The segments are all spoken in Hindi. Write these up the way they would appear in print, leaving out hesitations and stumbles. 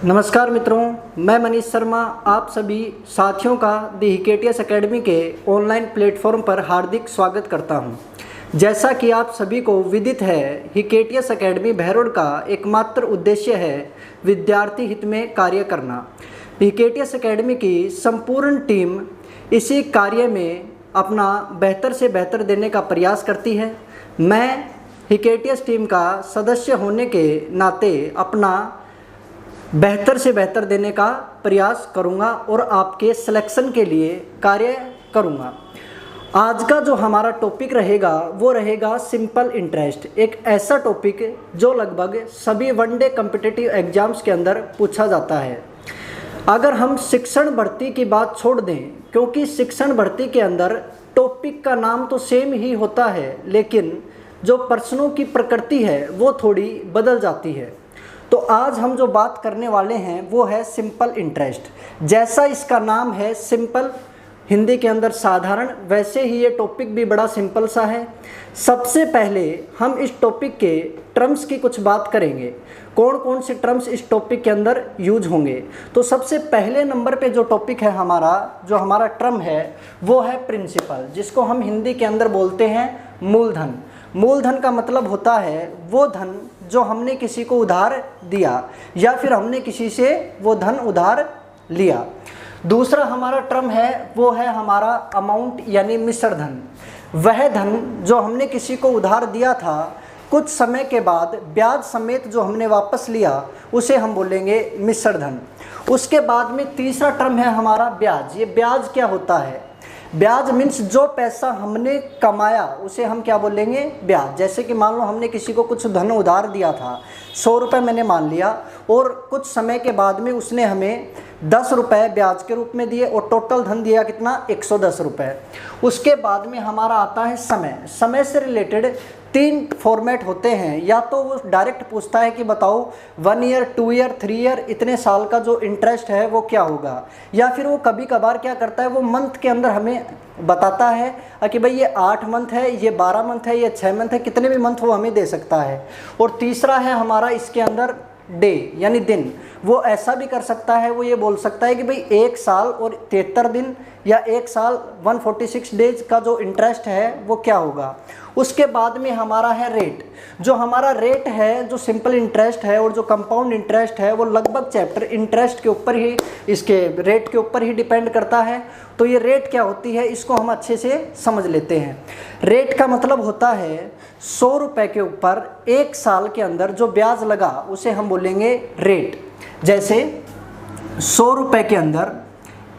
नमस्कार मित्रों, मैं मनीष शर्मा आप सभी साथियों का द हिकेटियस एकेडमी के ऑनलाइन प्लेटफॉर्म पर हार्दिक स्वागत करता हूं। जैसा कि आप सभी को विदित है, हिकेटियस एकेडमी बहरोड का एकमात्र उद्देश्य है विद्यार्थी हित में कार्य करना। हिकेटियस एकेडमी की संपूर्ण टीम इसी कार्य में अपना बेहतर से बेहतर देने का प्रयास करती है। मैं हिकेटियस टीम का सदस्य होने के नाते अपना बेहतर से बेहतर देने का प्रयास करूंगा और आपके सिलेक्शन के लिए कार्य करूंगा। आज का जो हमारा टॉपिक रहेगा वो रहेगा सिंपल इंटरेस्ट। एक ऐसा टॉपिक जो लगभग सभी वनडे कॉम्पिटिटिव एग्जाम्स के अंदर पूछा जाता है। अगर हम शिक्षण भर्ती की बात छोड़ दें, क्योंकि शिक्षण भर्ती के अंदर टॉपिक का नाम तो सेम ही होता है, लेकिन जो प्रश्नों की प्रकृति है वो थोड़ी बदल जाती है। तो आज हम जो बात करने वाले हैं वो है सिंपल इंटरेस्ट। जैसा इसका नाम है सिंपल, हिंदी के अंदर साधारण, वैसे ही ये टॉपिक भी बड़ा सिंपल सा है। सबसे पहले हम इस टॉपिक के टर्म्स की कुछ बात करेंगे, कौन कौन से टर्म्स इस टॉपिक के अंदर यूज होंगे। तो सबसे पहले नंबर पे जो टॉपिक है जो हमारा टर्म है वो है प्रिंसिपल, जिसको हम हिंदी के अंदर बोलते हैं मूलधन। मूलधन का मतलब होता है वो धन जो हमने किसी को उधार दिया या फिर हमने किसी से वो धन उधार लिया। दूसरा हमारा टर्म है वो है हमारा अमाउंट यानी मिश्र धन। वह धन जो हमने किसी को उधार दिया था, कुछ समय के बाद ब्याज समेत जो हमने वापस लिया उसे हम बोलेंगे मिश्र धन। उसके बाद में तीसरा टर्म है हमारा ब्याज। ये ब्याज क्या होता है? ब्याज मीन्स जो पैसा हमने कमाया उसे हम क्या बोलेंगे? ब्याज। जैसे कि मान लो हमने किसी को कुछ धन उधार दिया था, 100 रुपये मैंने मान लिया, और कुछ समय के बाद में उसने हमें 10 रुपये ब्याज के रूप में दिए और टोटल धन दिया कितना? 110 रुपये। उसके बाद में हमारा आता है समय। समय से रिलेटेड 3 फॉर्मेट होते हैं। या तो वो डायरेक्ट पूछता है कि बताओ 1 ईयर, 2 ईयर, 3 ईयर, इतने साल का जो इंटरेस्ट है वो क्या होगा। या फिर वो कभी कभार क्या करता है, वो मंथ के अंदर हमें बताता है कि भाई ये 8 मंथ है, ये 12 मंथ है, ये 6 मंथ है, कितने भी मंथ वो हमें दे सकता है। और तीसरा है हमारा इसके अंदर डे यानी दिन। वो ऐसा भी कर सकता है, वो ये बोल सकता है कि भाई 1 साल और 73 दिन या 1 साल 146 डेज का जो इंटरेस्ट है वो क्या होगा। उसके बाद में हमारा है रेट। जो हमारा रेट है, जो सिंपल इंटरेस्ट है और जो कंपाउंड इंटरेस्ट है, वो लगभग चैप्टर इंटरेस्ट के ऊपर ही, इसके रेट के ऊपर ही डिपेंड करता है। तो ये रेट क्या होती है इसको हम अच्छे से समझ लेते हैं। रेट का मतलब होता है 100 रुपये के ऊपर 1 साल के अंदर जो ब्याज लगा उसे हम बोलेंगे रेट। जैसे 100 रुपये के अंदर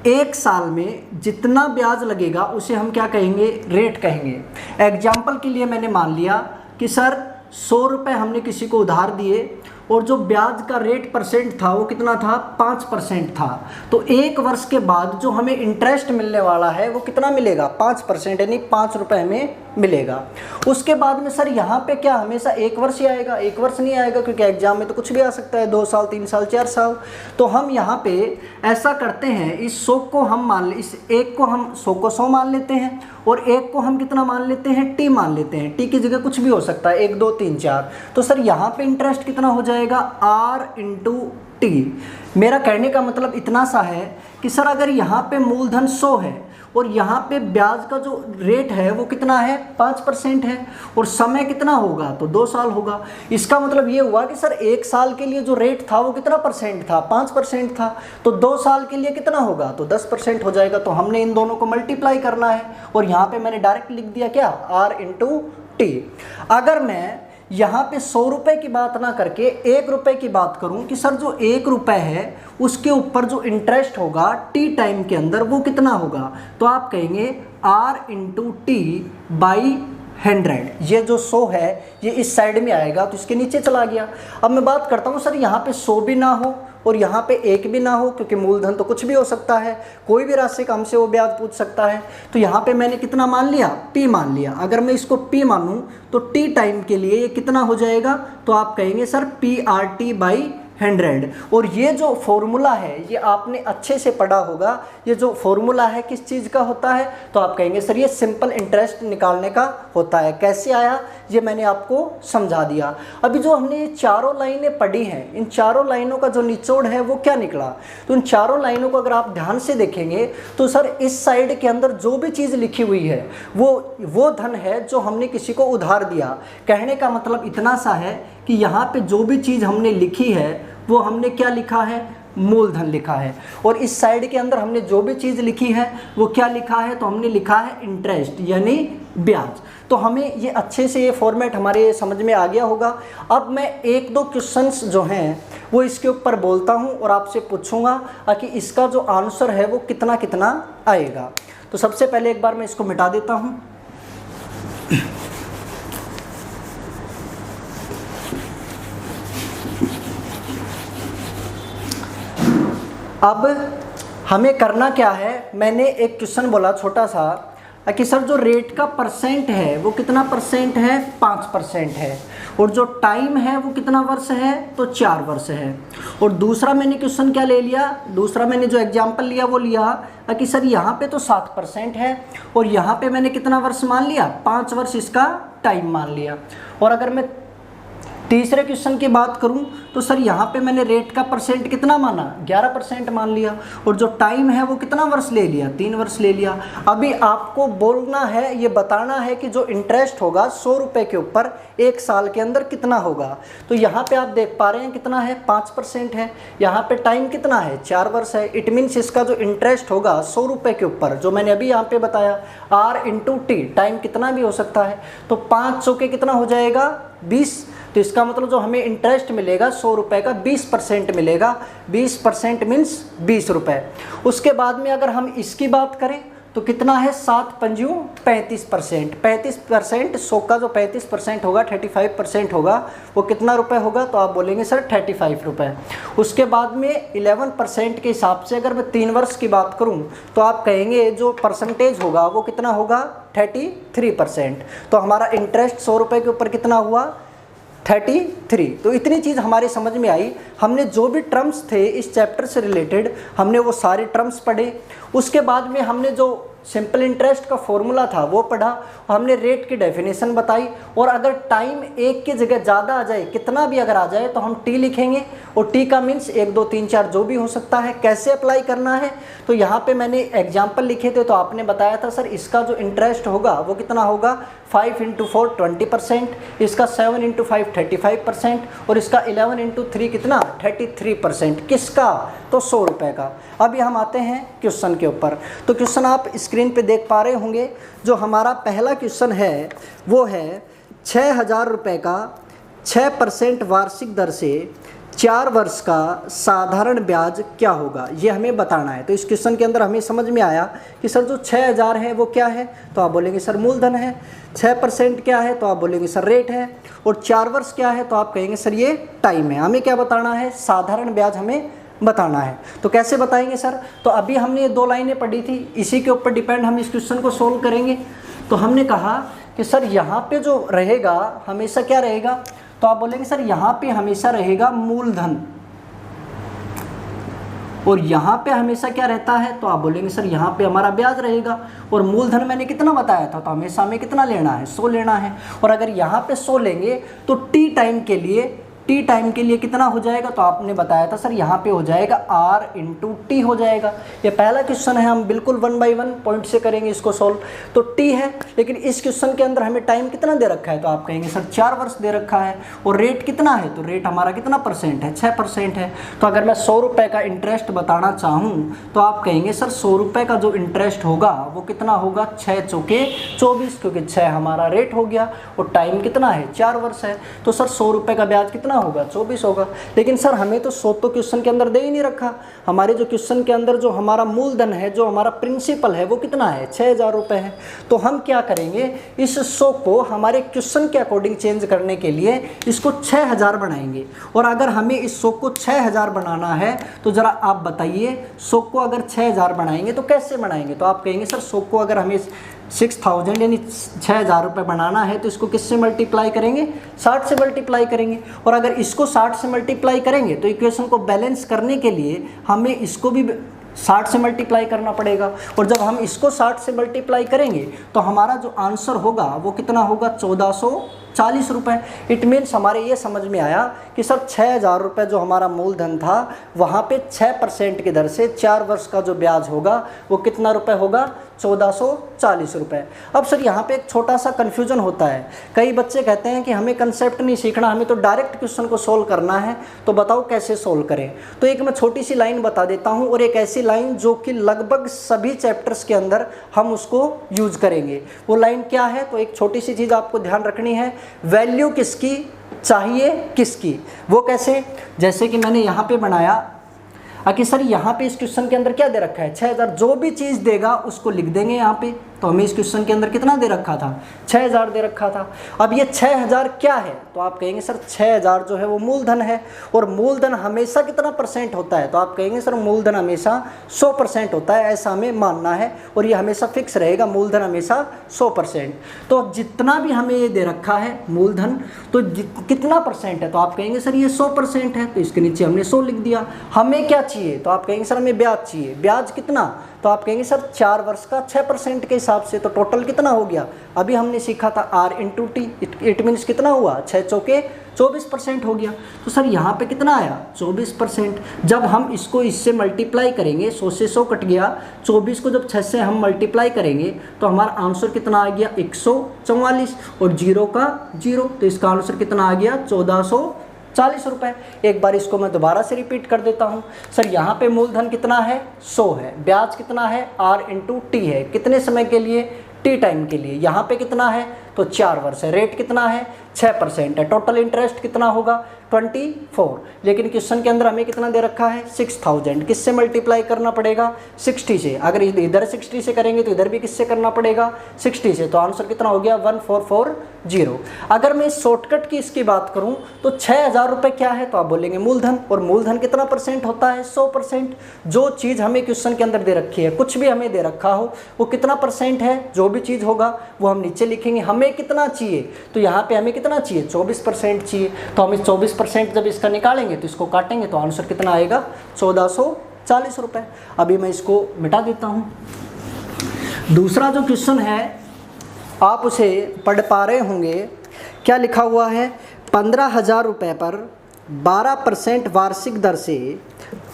1 साल में जितना ब्याज लगेगा उसे हम क्या कहेंगे? रेट कहेंगे। एग्जाम्पल के लिए मैंने मान लिया कि सर 100 रुपये हमने किसी को उधार दिए और जो ब्याज का रेट परसेंट था वो कितना था? 5% था। तो 1 वर्ष के बाद जो हमें इंटरेस्ट मिलने वाला है वो कितना मिलेगा? 5%, यानी 5 रुपये हमें मिलेगा। उसके बाद में सर यहाँ पे क्या हमेशा 1 वर्ष ही आएगा? 1 वर्ष नहीं आएगा, क्योंकि एग्जाम में तो कुछ भी आ सकता है, 2 साल, 3 साल, 4 साल। तो हम यहाँ पे ऐसा करते हैं, इस 100 को हम इस 1 को हम 100 को 100 मान लेते हैं और 1 को हम कितना मान लेते हैं? टी मान लेते हैं। टी की जगह कुछ भी हो सकता है, 1, 2, 3, 4। तो सर यहाँ पे इंटरेस्ट कितना हो जाएगा? R into T. मेरा कहने का मतलब इतना सा है कि सर अगर यहाँ पे मूलधन 100 है और यहाँ पे ब्याज का जो रेट है वो कितना है? 5% है, और समय कितना होगा? तो 2 साल होगा। इसका मतलब ये हुआ कि सर 1 साल के लिए जो रेट था वो कितना परसेंट था? 5% था। तो 2 साल के लिए कितना होगा? तो 10% हो जाएगा। तो हमने इन दोनों को मल्टीप्लाई करना है और यहाँ पे मैंने डायरेक्ट लिख दिया क्या? R into T. अगर मैं यहाँ पे 100 रुपये की बात ना करके 1 रुपये की बात करूँ कि सर जो 1 रुपये है उसके ऊपर जो इंटरेस्ट होगा टी टाइम के अंदर वो कितना होगा, तो आप कहेंगे R इंटू टी बाई 100। ये जो 100 है ये इस साइड में आएगा तो इसके नीचे चला गया। अब मैं बात करता हूँ सर यहाँ पे 100 भी ना हो और यहाँ पे 1 भी ना हो, क्योंकि मूलधन तो कुछ भी हो सकता है, कोई भी राशि का हमसे वो ब्याज पूछ सकता है। तो यहाँ पे मैंने कितना मान लिया? P मान लिया। अगर मैं इसको P मानूँ तो T टाइम के लिए ये कितना हो जाएगा? तो आप कहेंगे सर PRT बाई 100। और ये जो फॉर्मूला है ये आपने अच्छे से पढ़ा होगा। ये जो फॉर्मूला है किस चीज़ का होता है, तो आप कहेंगे सर ये सिंपल इंटरेस्ट निकालने का होता है। कैसे आया ये मैंने आपको समझा दिया। अभी जो हमने ये चारों लाइनें पढ़ी हैं, इन चारों लाइनों का जो निचोड़ है वो क्या निकला, तो इन चारों लाइनों को अगर आप ध्यान से देखेंगे तो सर इस साइड के अंदर जो भी चीज़ लिखी हुई है वो धन है जो हमने किसी को उधार दिया। कहने का मतलब इतना सा है कि यहाँ पे जो भी चीज़ हमने लिखी है वो हमने क्या लिखा है, मूलधन लिखा है। और इस साइड के अंदर हमने जो भी चीज़ लिखी है वो क्या लिखा है, तो हमने लिखा है इंटरेस्ट यानी ब्याज। तो हमें ये अच्छे से ये फॉर्मेट हमारे समझ में आ गया होगा। अब मैं एक दो क्वेश्चंस जो हैं वो इसके ऊपर बोलता हूँ और आपसे पूछूंगा कि इसका जो आंसर है वो कितना कितना आएगा। तो सबसे पहले एक बार मैं इसको मिटा देता हूँ। अब हमें करना क्या है, मैंने एक क्वेश्चन बोला छोटा सा कि सर जो रेट का परसेंट है वो कितना परसेंट है, 5% है। और जो टाइम है वो कितना वर्ष है, तो 4 वर्ष है। और दूसरा मैंने क्वेश्चन क्या ले लिया, दूसरा मैंने जो एग्जांपल लिया वो लिया कि सर यहाँ पे तो 7% है और यहाँ पे मैंने कितना वर्ष मान लिया, 5 वर्ष इसका टाइम मान लिया। और अगर मैं तीसरे क्वेश्चन की बात करूं तो सर यहाँ पे मैंने रेट का परसेंट कितना माना, 11% मान लिया। और जो टाइम है वो कितना वर्ष ले लिया, 3 वर्ष ले लिया। अभी आपको बोलना है, ये बताना है कि जो इंटरेस्ट होगा 100 रुपये के ऊपर 1 साल के अंदर कितना होगा। तो यहाँ पे आप देख पा रहे हैं कितना है, 5% है। यहाँ पे टाइम कितना है, 4 वर्ष है। इट मीन्स इसका जो इंटरेस्ट होगा 100 रुपये के ऊपर, जो मैंने अभी यहाँ पे बताया R × T, टाइम कितना भी हो सकता है, तो 5 चौके कितना हो जाएगा, 20। तो इसका मतलब जो हमें इंटरेस्ट मिलेगा 100 रुपये का 20% मिलेगा। 20% मीन्स 20 रुपये। उसके बाद में अगर हम इसकी बात करें तो कितना है, 7 पंजू 35%। 35% 100 का जो 35% होगा, 35% होगा, वो कितना रुपए होगा, तो आप बोलेंगे सर 35 रुपये। उसके बाद में 11% के हिसाब से अगर मैं 3 वर्ष की बात करूं तो आप कहेंगे जो परसेंटेज होगा वो कितना होगा, 33%। तो हमारा इंटरेस्ट 100 रुपये के ऊपर कितना हुआ, 33। तो इतनी चीज़ हमारे समझ में आई। हमने जो भी टर्म्स थे इस चैप्टर से रिलेटेड हमने वो सारे टर्म्स पढ़े। उसके बाद में हमने जो सिंपल इंटरेस्ट का फॉर्मूला था वो पढ़ा, हमने रेट की डेफिनेशन बताई। और अगर टाइम 1 की जगह ज़्यादा आ जाए, कितना भी अगर आ जाए, तो हम टी लिखेंगे। और टी का मीन्स 1 2 3 4 जो भी हो सकता है। कैसे अप्लाई करना है, तो यहाँ पे मैंने एग्जाम्पल लिखे थे, तो आपने बताया था सर इसका जो इंटरेस्ट होगा वो कितना होगा, 5 × 4 20%, इसका 7 × 5 35%, और इसका 11 × 3 कितना, 33%। किसका, तो 100 रुपये का। अभी हम आते हैं क्वेश्चन के ऊपर। तो क्वेश्चन आप स्क्रीन पे देख पा रहे होंगे। जो हमारा पहला क्वेश्चन है वो है 6000 रुपये का 6% वार्षिक दर से 4 वर्ष का साधारण ब्याज क्या होगा, ये हमें बताना है। तो इस क्वेश्चन के अंदर हमें समझ में आया कि सर जो 6000 है वो क्या है, तो आप बोलेंगे सर मूलधन है। 6% क्या है, तो आप बोलेंगे सर रेट है। और 4 वर्ष क्या है, तो आप कहेंगे सर ये टाइम है। हमें क्या बताना है, साधारण ब्याज हमें बताना है। तो कैसे बताएंगे सर, तो अभी हमने ये 2 लाइनें पढ़ी थी, इसी के ऊपर डिपेंड हम इस क्वेश्चन को सोल्व करेंगे। तो हमने कहा कि सर यहाँ पे जो रहेगा हमेशा क्या रहेगा, तो आप बोलेंगे सर यहाँ पे हमेशा रहेगा मूलधन, और यहाँ पे हमेशा क्या रहता है, तो आप बोलेंगे सर यहाँ पे हमारा ब्याज रहेगा। और मूलधन मैंने कितना बताया था, तो हमेशा हमें कितना लेना है, 100 लेना है। और अगर यहाँ पे 100 लेंगे तो टी टाइम के लिए कितना हो जाएगा, तो आपने बताया था सर यहाँ पे हो जाएगा R × T हो जाएगा। ये पहला क्वेश्चन है, हम बिल्कुल 1 बाय 1 पॉइंट से करेंगे इसको सॉल्व। तो T है, लेकिन इस क्वेश्चन के अंदर हमें टाइम कितना दे रखा है, तो आप कहेंगे सर 4 वर्ष दे रखा है। और रेट कितना है, तो रेट हमारा कितना परसेंट है, 6% है। तो अगर मैं 100 रुपये का इंटरेस्ट बताना चाहूँ तो आप कहेंगे सर 100 रुपये का जो इंटरेस्ट होगा वो कितना होगा, 6 चौके 24, क्योंकि 6 हमारा रेट हो गया और टाइम कितना है, 4 वर्ष है। तो सर 100 रुपये का ब्याज कितना होगा, 24 होगा। लेकिन सर हमें तो 100 तो क्वेश्चन के अंदर दे ही नहीं रखा। हमारे जो क्वेश्चन के अंदर जो हमारा मूलधन है, जो हमारा प्रिंसिपल है, वो कितना है, 6000 रुपये है। तो हम क्या करेंगे, इस 100 को हमारे क्वेश्चन के अकॉर्डिंग चेंज करने के लिए इसको 6000 बनाएंगे। और अगर हमें इस 100 को 6000 बनाना है तो ज़रा आप बताइए 100 को अगर 6000 बनाएंगे तो कैसे बनाएंगे। तो आप कहेंगे सर 100 को अगर हमें 6000 यानी 6000 रुपये बनाना है तो इसको किससे मल्टीप्लाई करेंगे, 60 से मल्टीप्लाई करेंगे। और अगर इसको 60 से मल्टीप्लाई करेंगे तो इक्वेशन को बैलेंस करने के लिए हमें इसको भी 60 से मल्टीप्लाई करना पड़ेगा। और जब हम इसको 60 से मल्टीप्लाई करेंगे तो हमारा जो आंसर होगा वो कितना होगा, 1440 रुपये। इट मीन्स हमारे ये समझ में आया कि सर 6000 रुपये जो हमारा मूलधन था वहाँ पे 6% की दर से 4 वर्ष का जो ब्याज होगा वो कितना रुपये होगा, 1440 रुपये। अब सर यहाँ पे एक छोटा सा कन्फ्यूजन होता है, कई बच्चे कहते हैं कि हमें कंसेप्ट नहीं सीखना, हमें तो डायरेक्ट क्वेश्चन को सोल्व करना है, तो बताओ कैसे सोल्व करें। तो एक मैं छोटी सी लाइन बता देता हूँ, और एक ऐसी लाइन जो कि लगभग सभी चैप्टर्स के अंदर हम उसको यूज करेंगे। वो लाइन क्या है, तो एक छोटी सी चीज़ आपको ध्यान रखनी है, वैल्यू किसकी चाहिए किसकी। वो कैसे, जैसे कि मैंने यहाँ पे बनाया कि सर यहाँ पे इस क्वेश्चन के अंदर क्या दे रखा है, 6000, जो भी चीज़ देगा उसको लिख देंगे यहाँ पे। तो हमें इस क्वेश्चन के अंदर कितना दे रखा था, 6000 दे रखा था। अब ये 6000 क्या है, तो आप कहेंगे सर 6000 जो है वो मूलधन है, और मूलधन हमेशा कितना परसेंट होता है, तो आप कहेंगे सर मूलधन हमेशा 100% होता है, ऐसा हमें मानना है, और ये हमेशा फिक्स रहेगा, मूलधन हमेशा 100%। तो जितना भी हमें ये दे रखा है मूलधन, तो कितना परसेंट है, तो आप कहेंगे सर ये 100% है, तो इसके नीचे हमने 100 लिख दिया। हमें क्या चाहिए, तो आप कहेंगे सर हमें ब्याज चाहिए। ब्याज कितना, तो आप कहेंगे सर 4 वर्ष का 6% के हिसाब से। तो टोटल कितना हो गया, अभी हमने सीखा था R into T, it means कितना हुआ, 6 चौके 24% हो गया। तो सर यहाँ पे कितना आया, 24%। जब हम इसको इससे मल्टीप्लाई करेंगे, 100 से 100 कट गया, 24 को जब 6 से हम मल्टीप्लाई करेंगे तो हमारा आंसर कितना आ गया, 144, और 0 का 0, तो इसका आंसर कितना आ गया, 1440 रुपये। एक बार इसको मैं दोबारा से रिपीट कर देता हूँ। सर यहाँ पे मूलधन कितना है, 100 है, ब्याज कितना है, R इंटू टी है, कितने समय के लिए, टी टाइम के लिए। यहाँ पे कितना है, तो 4 वर्ष है, रेट कितना है, 6% है, टोटल इंटरेस्ट कितना होगा, 24। लेकिन क्वेश्चन के अंदर हमें कितना दे रखा है, 6000। किससे मल्टीप्लाई करना पड़ेगा, 60 से। अगर इधर 60 से करेंगे तो इधर भी किससे करना पड़ेगा, 60 से। तो आंसर कितना हो गया, 1440। अगर मैं शॉर्टकट की इसकी बात करूं तो 6000 रुपये क्या है, तो आप बोलेंगे मूलधन, और मूलधन कितना परसेंट होता है, 100%। जो चीज़ हमें क्वेश्चन के अंदर दे रखी है, कुछ भी हमें दे रखा हो, वो कितना परसेंट है, जो भी चीज़ होगा वो हम नीचे लिखेंगे। हमें कितना चाहिए, तो यहाँ पे हमें कितना चाहिए, 24% चाहिए। तो हम इस 24% जब इसका निकालेंगे तो इसको काटेंगे तो आंसर कितना आएगा, 1440 रुपये। अभी मैं इसको मिटा देता हूँ। दूसरा जो क्वेश्चन है आप उसे पढ़ पा रहे होंगे, क्या लिखा हुआ है, 15,000 रुपये पर 12% वार्षिक दर से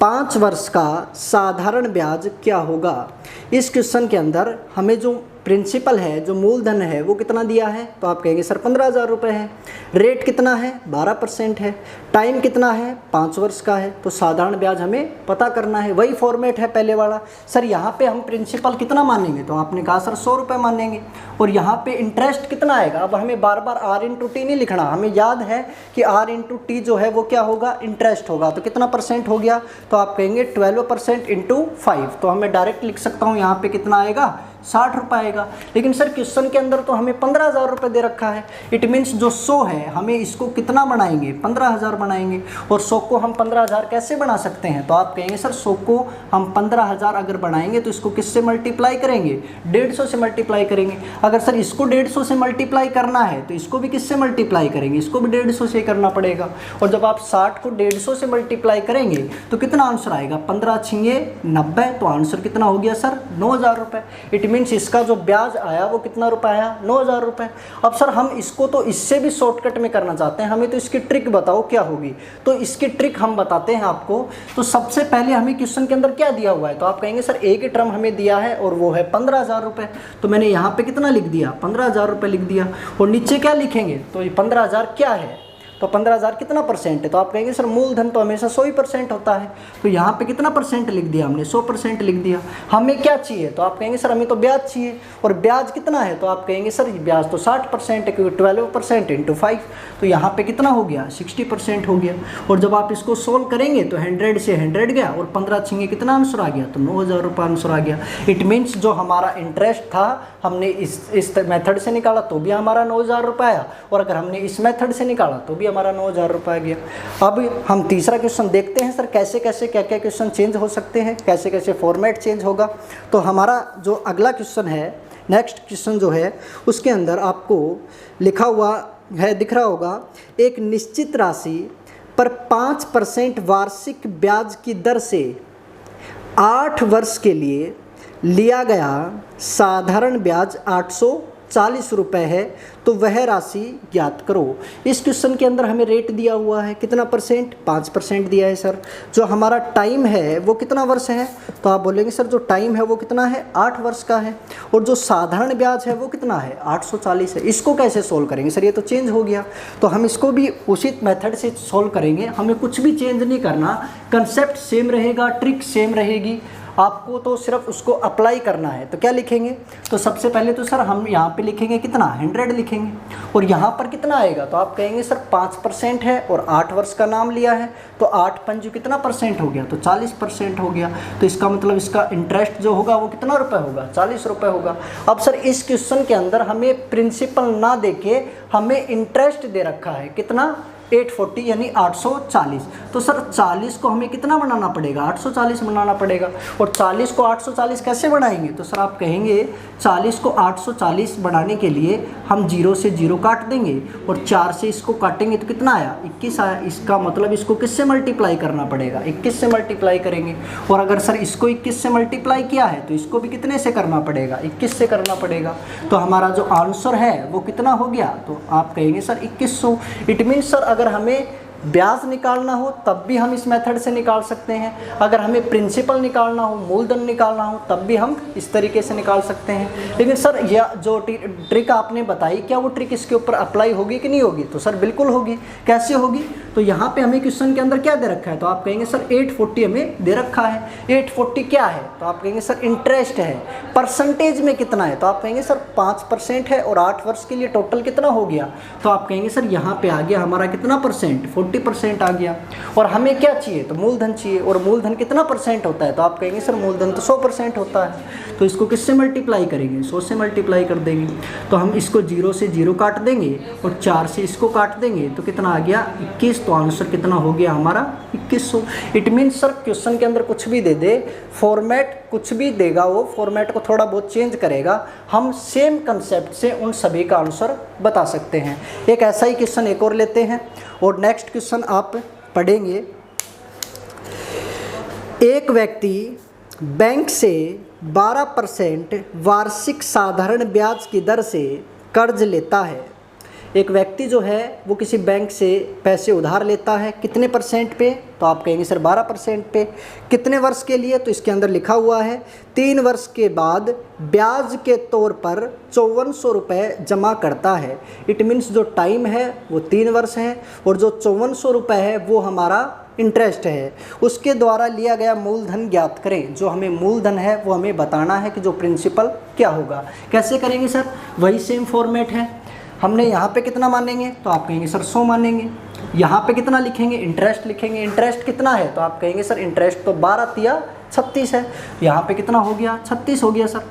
5 वर्ष का साधारण ब्याज क्या होगा। इस क्वेश्चन के अंदर हमें जो प्रिंसिपल है, जो मूलधन है, वो कितना दिया है, तो आप कहेंगे सर 15,000 रुपये है, रेट कितना है, 12% है, टाइम कितना है, 5 वर्ष का है, तो साधारण ब्याज हमें पता करना है। वही फॉर्मेट है पहले वाला। सर यहाँ पे हम प्रिंसिपल कितना मानेंगे, तो आपने कहा सर 100 रुपये मानेंगे, और यहाँ पे इंटरेस्ट कितना आएगा। अब हमें बार बार R इंटू टी नहीं लिखना, हमें याद है कि R इंटू टी जो है वो क्या होगा, इंटरेस्ट होगा। तो कितना परसेंट हो गया, तो आप कहेंगे 12% इंटू 5, तो हमें डायरेक्ट लिख सकता हूँ यहाँ पे कितना आएगा, 60 रुपये आएगा। लेकिन सर क्वेश्चन के अंदर तो हमें 15,000 रुपये दे रखा है। इट मीन्स जो 100 है हमें इसको कितना बनाएंगे, 15,000 बनाएंगे। और 100 को हम 15,000 कैसे बना सकते हैं, तो आप कहेंगे सर 100 को हम 15,000 अगर बनाएंगे तो इसको किससे मल्टीप्लाई करेंगे, 150 से मल्टीप्लाई करेंगे। अगर सर इसको 150 से मल्टीप्लाई करना है तो इसको भी किससे मल्टीप्लाई करेंगे, इसको भी 150 से करना पड़ेगा। और जब आप 60 को 150 से मल्टीप्लाई करेंगे तो कितना आंसर आएगा, 15 छिंगे 90, तो आंसर कितना हो गया सर, 9,000 रुपये। इट मीन्स इसका जो ब्याज आया वो कितना रुपये आया, 9,000 रुपये। अब सर हम इसको तो इससे भी शॉर्टकट में करना चाहते हैं, हमें तो इसकी ट्रिक बताओ क्या होगी। तो इसकी ट्रिक हम बताते हैं आपको। तो सबसे पहले हमें क्वेश्चन के अंदर क्या दिया हुआ है, तो आप कहेंगे सर एक ही टर्म हमें दिया है और वो है 15,000 रुपये। तो मैंने यहाँ पे कितना लिख दिया, 15,000 रुपये लिख दिया। और नीचे क्या लिखेंगे, तो ये 15,000 क्या है, तो 15,000 कितना परसेंट है, तो आप कहेंगे सर मूलधन तो हमेशा 100% होता है। तो यहाँ पे कितना परसेंट लिख दिया हमने, 100% लिख दिया। हमें क्या चाहिए, तो आप कहेंगे सर हमें तो ब्याज चाहिए। और ब्याज कितना है, तो आप कहेंगे सर ब्याज तो 60% है, क्योंकि 12% इंटू 5, तो यहाँ पे कितना हो गया, 60% हो गया। और जब आप इसको सोल्व करेंगे तो 100 से 100 गया, और 15 छिंगे कितना आंसर आ गया, तो 9,000 रुपये आंसर आ गया। इट मीन्स जो हमारा इंटरेस्ट था हमने इस मेथड से निकाला तो भी हमारा 9,000 रुपये आया, और अगर हमने इस मेथड से निकाला तो भी हमारा 9,000 रुपये आ गया। अब हम तीसरा क्वेश्चन देखते हैं सर कैसे कैसे क्या क्या क्वेश्चन चेंज हो सकते हैं, कैसे कैसे फॉर्मेट चेंज होगा। तो हमारा जो अगला क्वेश्चन है नेक्स्ट क्वेश्चन जो है उसके अंदर आपको लिखा हुआ है, दिख रहा होगा, एक निश्चित राशि पर 5% वार्षिक ब्याज की दर से 8 वर्ष के लिए लिया गया साधारण ब्याज 840 रुपये है, तो वह राशि ज्ञात करो। इस क्वेश्चन के अंदर हमें रेट दिया हुआ है कितना परसेंट, 5% दिया है सर। जो हमारा टाइम है वो कितना वर्ष है, तो आप बोलेंगे सर जो टाइम है वो कितना है, 8 वर्ष का है, और जो साधारण ब्याज है वो कितना है, 840 है। इसको कैसे सोल्व करेंगे सर, ये तो चेंज हो गया, तो हम इसको भी उसी मेथड से सोल्व करेंगे, हमें कुछ भी चेंज नहीं करना, कंसेप्ट सेम रहेगा, ट्रिक सेम रहेगी, आपको तो सिर्फ उसको अप्लाई करना है। तो क्या लिखेंगे, तो सबसे पहले तो सर हम यहाँ पे लिखेंगे कितना, 100 लिखेंगे, और यहाँ पर कितना आएगा, तो आप कहेंगे सर 5% है और 8 वर्ष का नाम लिया है, तो 8 पंजू कितना परसेंट हो गया, तो 40% हो गया। तो इसका मतलब इसका इंटरेस्ट जो होगा वो कितना रुपये होगा, 40 रुपये होगा। अब सर इस क्वेश्चन के अंदर हमें प्रिंसिपल ना देके हमें इंटरेस्ट दे रखा है कितना, 840 यानी 840। तो सर 40 को हमें कितना बनाना पड़ेगा, 840 बनाना पड़ेगा, और 40 को 840 कैसे बनाएंगे, तो सर आप कहेंगे 40 को 840 बनाने के लिए हम 0 से 0 काट देंगे और 4 से इसको काटेंगे तो कितना आया, 21 आया। इसका मतलब इसको किससे मल्टीप्लाई करना पड़ेगा, 21 से मल्टीप्लाई करेंगे। और अगर सर इसको 21 से मल्टीप्लाई किया है तो इसको भी कितने से करना पड़ेगा, 21 से करना पड़ेगा। तो हमारा जो आंसर है वो कितना हो गया, तो आप कहेंगे सर 2100। इट मीन्स सर अगर हमें ब्याज निकालना हो तब भी हम इस मेथड से निकाल सकते हैं, अगर हमें प्रिंसिपल निकालना हो, मूलधन निकालना हो, तब भी हम इस तरीके से निकाल सकते हैं। लेकिन सर यह जो ट्रिक आपने बताई, क्या वो ट्रिक इसके ऊपर अप्लाई होगी कि नहीं होगी, तो सर बिल्कुल होगी। कैसे होगी, तो यहाँ पे हमें क्वेश्चन के अंदर क्या दे रखा है, तो आप कहेंगे सर 840 हमें दे रखा है। 840 क्या है, तो आप कहेंगे सर इंटरेस्ट है। परसेंटेज में कितना है, तो आप कहेंगे सर 5% है, और 8 वर्ष के लिए टोटल कितना हो गया, तो आप कहेंगे सर यहाँ पे आ गया हमारा कितना परसेंट, 40% आ गया। और हमें क्या चाहिए, तो मूलधन चाहिए, और मूलधन कितना परसेंट होता है, तो आप कहेंगे सर मूलधन तो 100% होता है। तो इसको किससे मल्टीप्लाई करेंगे, 100 से मल्टीप्लाई कर देंगे। तो हम इसको 0 से 0 काट देंगे और 4 से इसको काट देंगे तो कितना आ गया, 21। तो आंसर कितना हो गया हमारा, 2100। इट मीन्स सर क्वेश्चन के अंदर कुछ भी दे दे, फॉर्मेट कुछ भी देगा, वो फॉर्मेट को थोड़ा बहुत चेंज करेगा, हम सेम कंसेप्ट से उन सभी का आंसर बता सकते हैं। एक ऐसा ही क्वेश्चन एक और लेते हैं, और नेक्स्ट क्वेश्चन आप पढ़ेंगे। एक व्यक्ति बैंक से 12% वार्षिक साधारण ब्याज की दर से कर्ज लेता है। एक व्यक्ति जो है वो किसी बैंक से पैसे उधार लेता है, कितने परसेंट पे, तो आप कहेंगे सर 12% पे। कितने वर्ष के लिए, तो इसके अंदर लिखा हुआ है 3 वर्ष के बाद ब्याज के तौर पर 5400 रुपये जमा करता है। इट मीन्स जो टाइम है वो 3 वर्ष है, और जो 5400 रुपये है वो हमारा इंटरेस्ट है। उसके द्वारा लिया गया मूलधन ज्ञात करें। जो हमें मूलधन है वो हमें बताना है कि जो प्रिंसिपल क्या होगा। कैसे करेंगे सर, वही सेम फॉर्मेट है। हमने यहाँ पे कितना मानेंगे, तो आप कहेंगे सर 100 मानेंगे। यहाँ पे कितना लिखेंगे, इंटरेस्ट लिखेंगे। इंटरेस्ट कितना है, तो आप कहेंगे सर इंटरेस्ट तो 12 तिया 36 है। यहाँ पे कितना हो गया, 36 हो गया सर।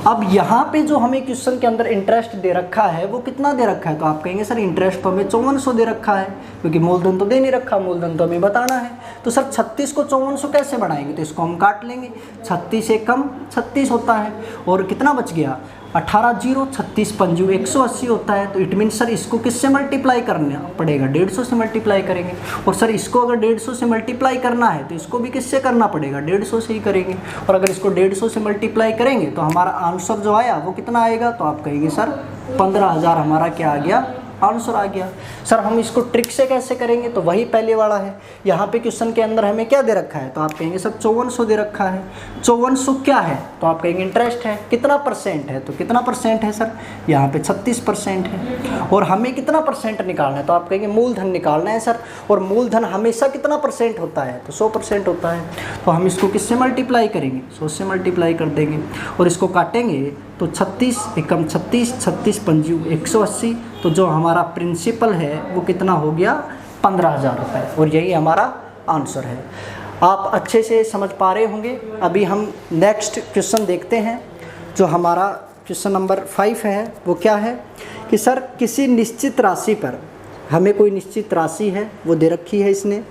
अब यहाँ पे जो हमें क्वेश्चन के अंदर इंटरेस्ट दे रखा है वो कितना दे रखा है, तो आप कहेंगे सर इंटरेस्ट तो हमें 5400 दे रखा है, क्योंकि मूलधन तो दे नहीं रखा, मूलधन तो हमें बताना है। तो सर 36 को 5400 कैसे बढ़ाएंगे, तो इसको हम काट लेंगे। 36 से कम 36 होता है, और कितना बच गया 18 0, 36 पंजू 180 होता है। तो इट मीन सर इसको किससे मल्टीप्लाई करना पड़ेगा, 150 से मल्टीप्लाई करेंगे। और सर इसको अगर 150 से मल्टीप्लाई करना है तो इसको भी किससे करना पड़ेगा, 150 से ही करेंगे। और अगर इसको 150 से मल्टीप्लाई करेंगे तो हमारा आंसर जो आया वो कितना आएगा, तो आप कहेंगे सर 15,000 हमारा क्या आ गया, आंसर आ गया। सर हम इसको ट्रिक से कैसे करेंगे, तो वही पहले वाला है। यहाँ पे क्वेश्चन के अंदर हमें क्या दे रखा है, तो आप कहेंगे सर 5400 दे रखा है। 5400 क्या है, तो आप कहेंगे इंटरेस्ट है। कितना परसेंट है, तो कितना परसेंट है सर, यहाँ पे 36% है। और हमें कितना परसेंट निकालना है, तो आप कहेंगे मूलधन निकालना है सर। और मूलधन हमेशा कितना परसेंट होता है, तो 100% होता है। तो हम इसको किससे मल्टीप्लाई करेंगे, 100 से मल्टीप्लाई कर देंगे और इसको काटेंगे तो 36 एकम 36, 36 पंजू 180। तो जो हमारा प्रिंसिपल है वो कितना हो गया, 15,000 रुपये। और यही हमारा आंसर है। आप अच्छे से समझ पा रहे होंगे। अभी हम नेक्स्ट क्वेश्चन देखते हैं। जो हमारा क्वेश्चन नंबर 5 है वो क्या है कि सर किसी निश्चित राशि पर, हमें कोई निश्चित राशि है वो दे रखी है इसने,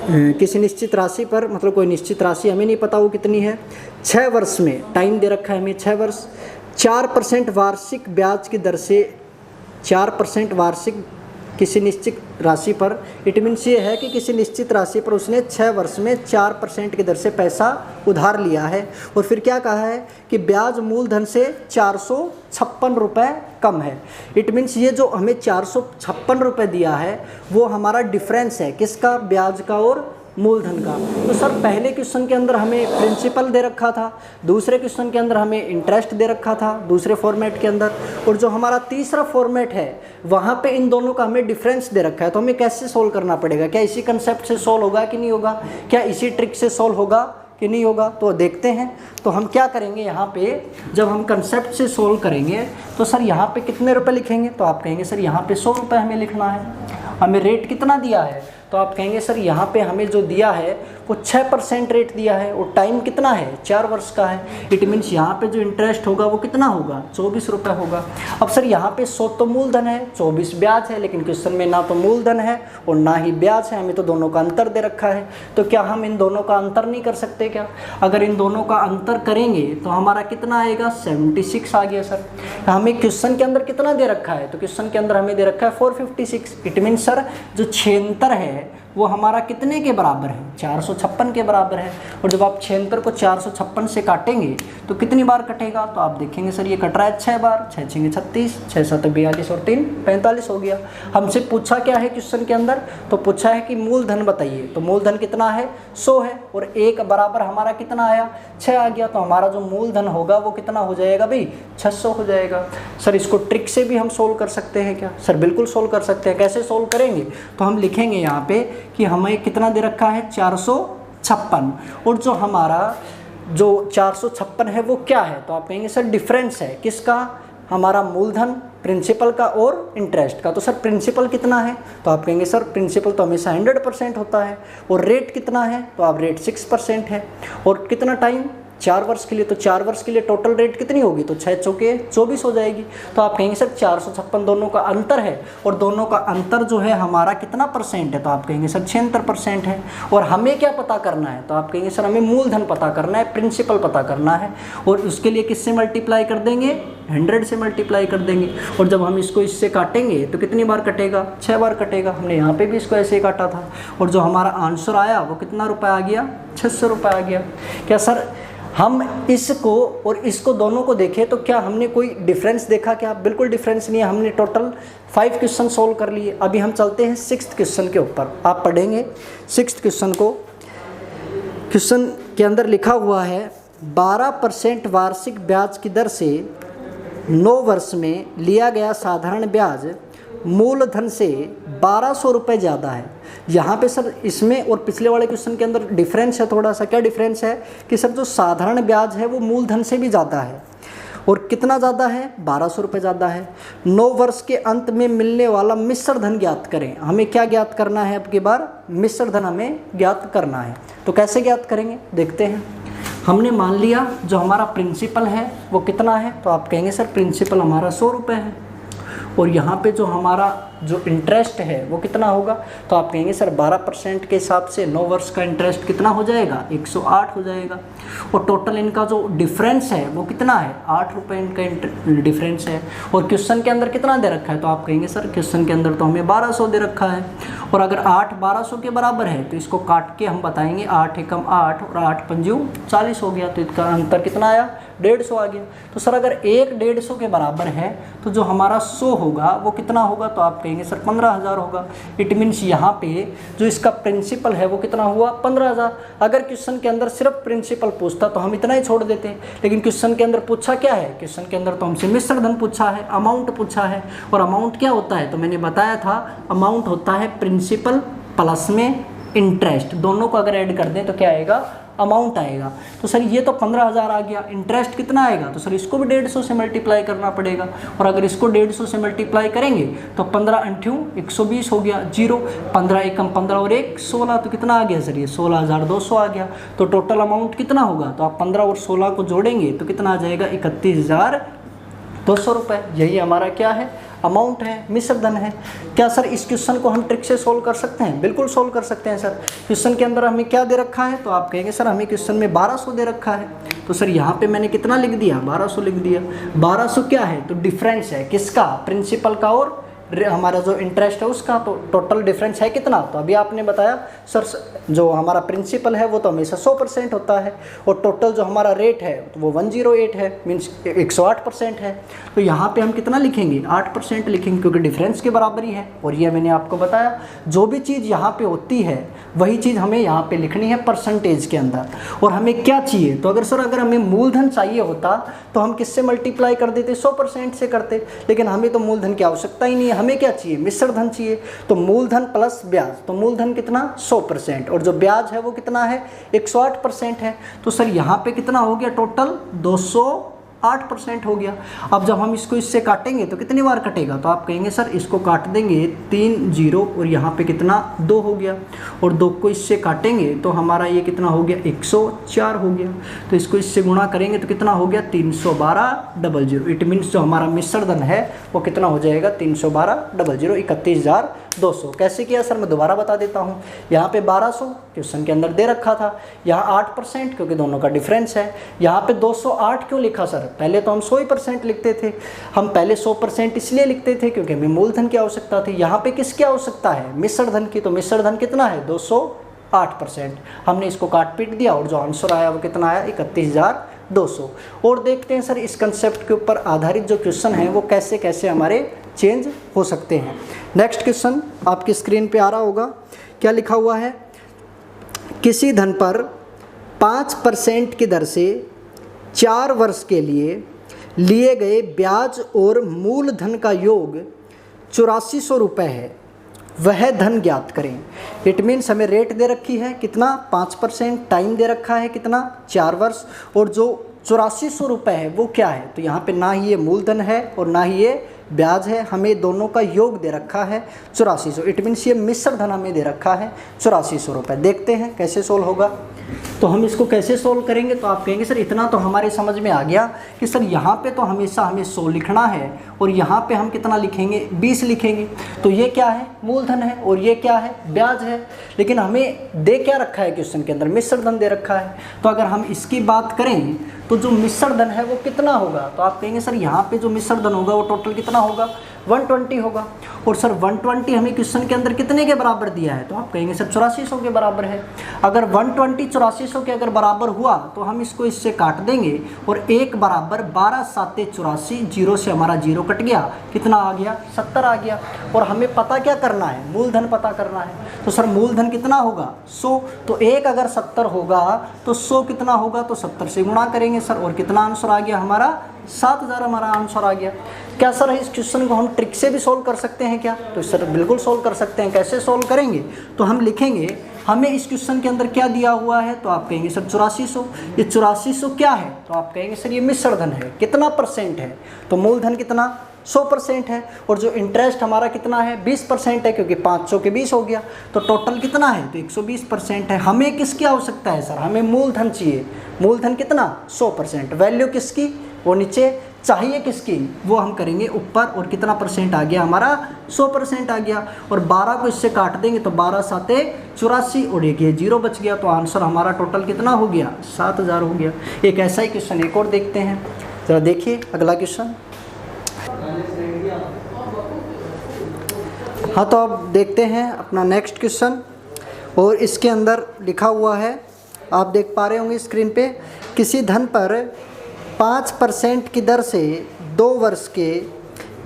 किसी निश्चित राशि पर, मतलब कोई निश्चित राशि हमें नहीं पता वो कितनी है। 6 वर्ष में टाइम दे रखा है हमें, 6 वर्ष। 4% वार्षिक ब्याज की दर से 4% वार्षिक किसी निश्चित राशि पर, इट मीन्स ये है कि किसी निश्चित राशि पर उसने 6 वर्ष में 4% की दर से पैसा उधार लिया है। और फिर क्या कहा है कि ब्याज मूलधन से 456 रुपये कम है। इट मीन्स ये जो हमें 456 रुपये दिया है वो हमारा डिफरेंस है, किसका, ब्याज का और मूलधन का। तो सर पहले क्वेश्चन के अंदर हमें प्रिंसिपल दे रखा था, दूसरे क्वेश्चन के अंदर हमें इंटरेस्ट दे रखा था दूसरे फॉर्मेट के अंदर, और जो हमारा तीसरा फॉर्मेट है वहाँ पे इन दोनों का हमें डिफरेंस दे रखा है। तो हमें कैसे सोल्व करना पड़ेगा, क्या इसी कंसेप्ट से सोल्व होगा कि नहीं होगा, क्या इसी ट्रिक से सोल्व होगा कि नहीं होगा, तो देखते हैं। तो हम क्या करेंगे, यहाँ पे जब हम कंसेप्ट से सोल्व करेंगे तो सर यहाँ पे कितने रुपए लिखेंगे, तो आप कहेंगे सर यहाँ पे 100 रुपये हमें लिखना है। हमें रेट कितना दिया है, तो आप कहेंगे सर यहाँ पे हमें जो दिया है वो 6% रेट दिया है और टाइम कितना है, 4 वर्ष का है। इट मीन्स यहाँ पे जो इंटरेस्ट होगा वो कितना होगा, 24 रुपये होगा। अब सर यहाँ पे 100 तो मूलधन है, 24 ब्याज है, लेकिन क्वेश्चन में ना तो मूलधन है और ना ही ब्याज है, हमें तो दोनों का अंतर दे रखा है। तो क्या हम इन दोनों का अंतर नहीं कर सकते क्या? अगर इन दोनों का अंतर करेंगे तो हमारा कितना आएगा, 76 आ गया सर। हमें क्वेश्चन के अंदर कितना दे रखा है, तो क्वेश्चन के अंदर हमें दे रखा है 456। इट मीन्स सर जो छेंतर है वो हमारा कितने के बराबर है, 456 के बराबर है। और जब आप छेंतर को 456 से काटेंगे तो कितनी बार कटेगा, तो आप देखेंगे सर ये कट रहा है 6 बार, 6 6 36, 6 7 42 और 3 45 हो गया। हमसे पूछा क्या है क्वेश्चन के अंदर, तो पूछा है कि मूलधन बताइए, तो मूलधन कितना है, 100 है, और 1 बराबर हमारा कितना आया, 6 आ गया। तो हमारा जो मूलधन होगा वो कितना हो जाएगा भाई, 600 हो जाएगा। सर इसको ट्रिक से भी हम सोल्व कर सकते हैं क्या, सर बिल्कुल सोल्व कर सकते हैं। कैसे सोल्व करेंगे, तो हम लिखेंगे यहाँ पे कि हमें कितना दे रखा है, 456, और जो हमारा जो 456 है वो क्या है, तो आप कहेंगे सर डिफरेंस है, किसका, हमारा मूलधन, प्रिंसिपल का और इंटरेस्ट का। तो सर प्रिंसिपल कितना है, तो आप कहेंगे सर प्रिंसिपल तो हमेशा 100% होता है, और रेट कितना है, तो आप रेट 6% है, और कितना टाइम, 4 वर्ष के लिए। तो 4 वर्ष के लिए टोटल रेट कितनी होगी, तो 6 चौके 24 हो जाएगी। तो आप कहेंगे सर 456 दोनों का अंतर है, और दोनों का अंतर जो है हमारा कितना परसेंट है, तो आप कहेंगे सर 76% है। और हमें क्या पता करना है, तो आप कहेंगे सर हमें मूलधन पता करना है, प्रिंसिपल पता करना है, और उसके लिए किससे मल्टीप्लाई कर देंगे, 100 से मल्टीप्लाई कर देंगे। और जब हम इसको इससे काटेंगे तो कितनी बार कटेगा, 6 बार कटेगा। हमने यहाँ पे भी इसको ऐसे ही काटा था, और जो हमारा आंसर आया वो कितना रुपये आ गया, 600 रुपये आ गया। क्या सर हम इसको और इसको दोनों को देखें तो क्या हमने कोई डिफरेंस देखा क्या, बिल्कुल डिफरेंस नहीं है। हमने टोटल 5 क्वेश्चन सोल्व कर लिए। अभी हम चलते हैं 6th क्वेश्चन के ऊपर। आप पढ़ेंगे 6th क्वेश्चन को। क्वेश्चन के अंदर लिखा हुआ है 12% वार्षिक ब्याज की दर से 9 वर्ष में लिया गया साधारण ब्याज मूलधन से 1200 रुपये ज़्यादा है। यहाँ पे सर इसमें और पिछले वाले क्वेश्चन के अंदर डिफरेंस है थोड़ा सा। क्या डिफरेंस है कि सर जो साधारण ब्याज है वो मूलधन से भी ज़्यादा है, और कितना ज़्यादा है, 1200 रुपये ज़्यादा है। 9 वर्ष के अंत में मिलने वाला मिश्र धन ज्ञात करें। हमें क्या ज्ञात करना है, अब की बार मिश्र धन हमें ज्ञात करना है। तो कैसे ज्ञात करेंगे, देखते हैं। हमने मान लिया जो हमारा प्रिंसिपल है वो कितना है, तो आप कहेंगे सर प्रिंसिपल हमारा 100 रुपये है, और यहाँ पे जो हमारा जो इंटरेस्ट है वो कितना होगा, तो आप कहेंगे सर 12% के हिसाब से 9 वर्ष का इंटरेस्ट कितना हो जाएगा, 108 हो जाएगा। और टोटल इनका जो डिफरेंस है वो कितना है, 8 रुपये इनका डिफरेंस है। और क्वेश्चन के अंदर कितना दे रखा है, तो आप कहेंगे सर क्वेश्चन के अंदर तो हमें 1200 दे रखा है, और अगर 8 1200 के बराबर है तो इसको काट के हम बताएंगे 8 एकम 8 और 8 पंजू 40 हो गया। तो इसका अंतर कितना आया, 150 आ गया। तो सर अगर 150 के बराबर है तो जो हमारा 100 होगा वो कितना होगा, तो आप कहेंगे सर 15,000 होगा। इट मीन्स यहाँ पे जो इसका प्रिंसिपल है वो कितना हुआ, 15,000। अगर क्वेश्चन के अंदर सिर्फ प्रिंसिपल पूछता तो हम इतना ही छोड़ देते, लेकिन क्वेश्चन के अंदर पूछा क्या है, क्वेश्चन के अंदर तो हमसे मिश्र धन पूछा है, अमाउंट पूछा है। और अमाउंट क्या होता है, तो मैंने बताया था अमाउंट होता है प्रिंसिपल प्लस में इंटरेस्ट, दोनों को अगर ऐड कर दें तो क्या आएगा, अमाउंट आएगा। तो सर ये तो 15,000 आ गया। इंटरेस्ट कितना आएगा, तो सर इसको भी 150 से मल्टीप्लाई करना पड़ेगा, और अगर इसको 150 से मल्टीप्लाई करेंगे तो 15 × 120 हो गया, 0, 15 एकम 15 और 1 16, तो कितना आ गया सर, ये 16,200 आ गया। तो टोटल अमाउंट कितना होगा, तो आप 15 और 16 को जोड़ेंगे तो कितना आ जाएगा, 31,200 रुपये। यही हमारा क्या है, अमाउंट है, मिश्र धन है। क्या सर इस क्वेश्चन को हम ट्रिक से सोल्व कर सकते हैं? बिल्कुल सोल्व कर सकते हैं सर। क्वेश्चन के अंदर हमें क्या दे रखा है? तो आप कहेंगे सर हमें क्वेश्चन में 1200 दे रखा है, तो सर यहाँ पे मैंने कितना लिख दिया? 1200 लिख दिया। 1200 क्या है? तो डिफरेंस है किसका? प्रिंसिपल का और हमारा जो इंटरेस्ट है उसका। तो टोटल डिफरेंस है कितना? तो अभी आपने बताया सर जो हमारा प्रिंसिपल है वो तो हमेशा 100% होता है, और टोटल जो हमारा रेट है तो वो 108 है, मीन्स 108% है। तो यहाँ पे हम कितना लिखेंगे? 8% लिखेंगे, क्योंकि डिफरेंस के बराबर ही है। और ये मैंने आपको बताया जो भी चीज़ यहाँ पे होती है वही चीज़ हमें यहाँ पे लिखनी है परसेंटेज के अंदर। और हमें क्या चाहिए? तो अगर हमें मूलधन चाहिए होता तो हम किससे मल्टीप्लाई कर देते? 100% से करते, लेकिन हमें तो मूलधन की आवश्यकता ही नहीं है। हमें क्या चाहिए? मिश्र धन चाहिए। तो मूलधन प्लस ब्याज, तो मूलधन कितना? 100%, और जो ब्याज है वो कितना है? 108% है। तो सर यहाँ पे कितना हो गया? टोटल 208% हो गया। अब जब हम इसको इससे काटेंगे तो कितनी बार कटेगा? तो आप कहेंगे सर इसको काट देंगे 3 0, और यहाँ पे कितना? 2 हो गया, और 2 को इससे काटेंगे तो हमारा ये कितना हो गया? 104 हो गया। तो इसको इससे गुणा करेंगे तो कितना हो गया? 312,000। इट मीन्स जो हमारा मिश्र धन है वो कितना हो जाएगा? 312,000, 31,200। कैसे किया सर? मैं दोबारा बता देता हूँ। यहाँ पे 1200 क्वेश्चन के अंदर दे रखा था, यहाँ 8% क्योंकि दोनों का डिफरेंस है। यहाँ पे 208 क्यों लिखा सर? पहले तो हम 100% लिखते थे। हम पहले 100% इसलिए लिखते थे क्योंकि हमें मूलधन की आवश्यकता थी। यहाँ पे किसकी आवश्यकता है? मिश्र धन की। तो मिश्र धन कितना है? 208%। हमने इसको काट पीट दिया और जो आंसर आया वो कितना आया? 31,200। और देखते हैं सर इस कंसेप्ट के ऊपर आधारित जो क्वेश्चन है वो कैसे कैसे हमारे चेंज हो सकते हैं। नेक्स्ट क्वेश्चन आपकी स्क्रीन पे आ रहा होगा। क्या लिखा हुआ है? किसी धन पर 5% की दर से 4 वर्ष के लिए गए ब्याज और मूलधन का योग 8400 रुपये है, वह धन ज्ञात करें। इट मीन्स हमें रेट दे रखी है कितना? 5%, टाइम दे रखा है कितना? 4 वर्ष, और जो 8400 रुपये है वो क्या है? तो यहाँ पे ना ही ये मूलधन है और ना ही ये ब्याज है, हमें दोनों का योग दे रखा है 8400। इट मीन्स ये मिश्र धन हमें दे रखा है 8400 रुपये। देखते हैं कैसे सोल्व होगा। तो हम इसको कैसे सोल्व करेंगे? तो आप कहेंगे सर इतना तो हमारे समझ में आ गया कि सर यहाँ पे तो हमेशा हमें 100 लिखना है, और यहाँ पे हम कितना लिखेंगे? 20 लिखेंगे। तो ये क्या है? मूलधन है, और ये क्या है? ब्याज है। लेकिन हमें दे क्या रखा है क्वेश्चन के अंदर? मिश्र धन दे रखा है। तो अगर हम इसकी बात करें तो जो मिश्र धन है वो कितना होगा? तो आप कहेंगे सर यहाँ पे जो मिश्र धन होगा वो टोटल कितना होगा? 120 होगा। और सर 120 हमें क्वेश्चन के अंदर कितने के बराबर दिया है? तो आप कहेंगे सर 8400 के बराबर है। अगर 120 8400 के अगर बराबर हुआ तो हम इसको इससे काट देंगे, और 1 बराबर 12 7 84, 0 से हमारा 0 कट गया, कितना आ गया? 70 आ गया। और हमें पता क्या करना है? मूलधन पता करना है। तो सर मूलधन कितना होगा? 100। तो 1 अगर 70 होगा तो 100 कितना होगा? तो 70 से गुणा करेंगे सर, और कितना आंसर आ गया हमारा? 7000 हमारा आंसर आ गया। क्या सर इस क्वेश्चन को हम ट्रिक से भी सोल्व कर सकते हैं क्या? तो सर बिल्कुल सोल्व कर सकते हैं। कैसे सोल्व करेंगे? तो हम लिखेंगे हमें इस क्वेश्चन के अंदर क्या दिया हुआ है? तो आप कहेंगे सर 8400। ये 8400 क्या है? तो आप कहेंगे सर ये मिश्र धन है। कितना परसेंट है? तो मूलधन कितना? 100% है, और जो इंटरेस्ट हमारा कितना है? 20% है, क्योंकि 500 के 20 हो गया। तो टोटल कितना है? तो 120% है। हमें किसकी आवश्यकता है सर? हमें मूलधन चाहिए। मूलधन कितना? 100%। वैल्यू किसकी? वो नीचे। चाहिए किसकी? वो हम करेंगे ऊपर। और कितना परसेंट आ गया हमारा? 100% आ गया। और 12 को इससे काट देंगे तो 12 7 84, और एक ये 0 बच गया। तो आंसर हमारा टोटल कितना हो गया? 7000 हो गया। एक ऐसा ही क्वेश्चन एक और देखते हैं, ज़रा देखिए अगला क्वेश्चन। हाँ, तो अब देखते हैं अपना नेक्स्ट क्वेश्चन, और इसके अंदर लिखा हुआ है, आप देख पा रहे होंगे स्क्रीन पे। किसी धन पर 5% की दर से 2 वर्ष के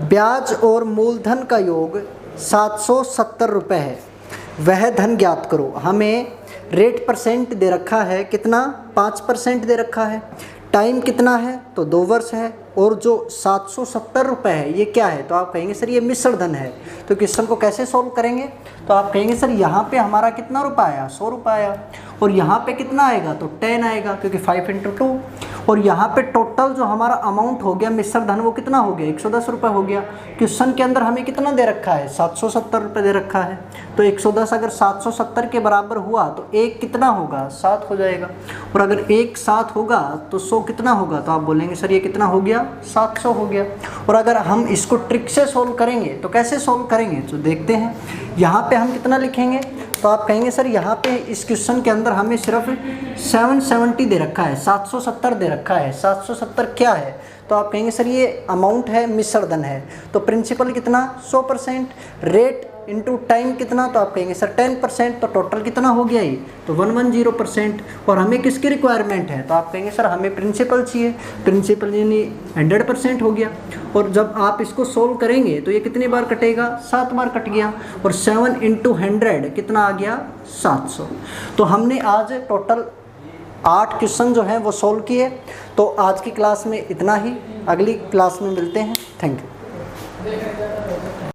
ब्याज और मूलधन का योग 770 रुपये है, वह धन ज्ञात करो। हमें रेट परसेंट दे रखा है कितना? 5% दे रखा है। टाइम कितना है? तो 2 वर्ष है। और जो 770 रुपये है ये क्या है? तो आप कहेंगे सर ये मिश्र धन है। तो क्वेश्चन को कैसे सोल्व करेंगे? तो आप कहेंगे सर यहाँ पे हमारा कितना रुपया आया? 100 रुपये आया। और यहाँ पे कितना आएगा? तो 10 आएगा, क्योंकि 5 × 2। और यहाँ पे टोटल जो हमारा अमाउंट हो गया मिश्र धन वो कितना हो गया, 110 रुपये हो गया। क्वेश्चन के अंदर हमें कितना दे रखा है, 770 रुपये दे रखा है। तो 110 अगर 770 के बराबर हुआ तो 1 कितना होगा, 7 हो जाएगा। और अगर 1 7 होगा तो 100 कितना होगा, तो आप बोलेंगे सर ये कितना हो गया, 700 हो गया। और अगर हम इसको ट्रिक से सोल्व करेंगे तो कैसे सोल्व करेंगे, तो देखते हैं। यहाँ पे हम कितना लिखेंगे, तो आप कहेंगे सर यहाँ पे इस क्वेश्चन के अंदर हमें सिर्फ 770 दे रखा है, 770 दे रखा है। 770 क्या है, तो आप कहेंगे सर ये अमाउंट है, मिश्र धन है। तो प्रिंसिपल कितना, 100%, रेट इंटू टाइम कितना, तो आप कहेंगे सर 10%। तो टोटल कितना हो गया ये, तो 110%। और हमें किसकी रिक्वायरमेंट है, तो आप कहेंगे सर हमें प्रिंसिपल चाहिए। प्रिंसिपल यानी 100% हो गया। और जब आप इसको सोल्व करेंगे तो ये कितनी बार कटेगा, 7 बार कट गया। और 7 × 100 कितना आ गया, 700। तो हमने आज टोटल 8 क्वेश्चन जो हैं वो सोल्व किए। तो आज की क्लास में इतना ही, अगली क्लास में मिलते हैं। Thank you.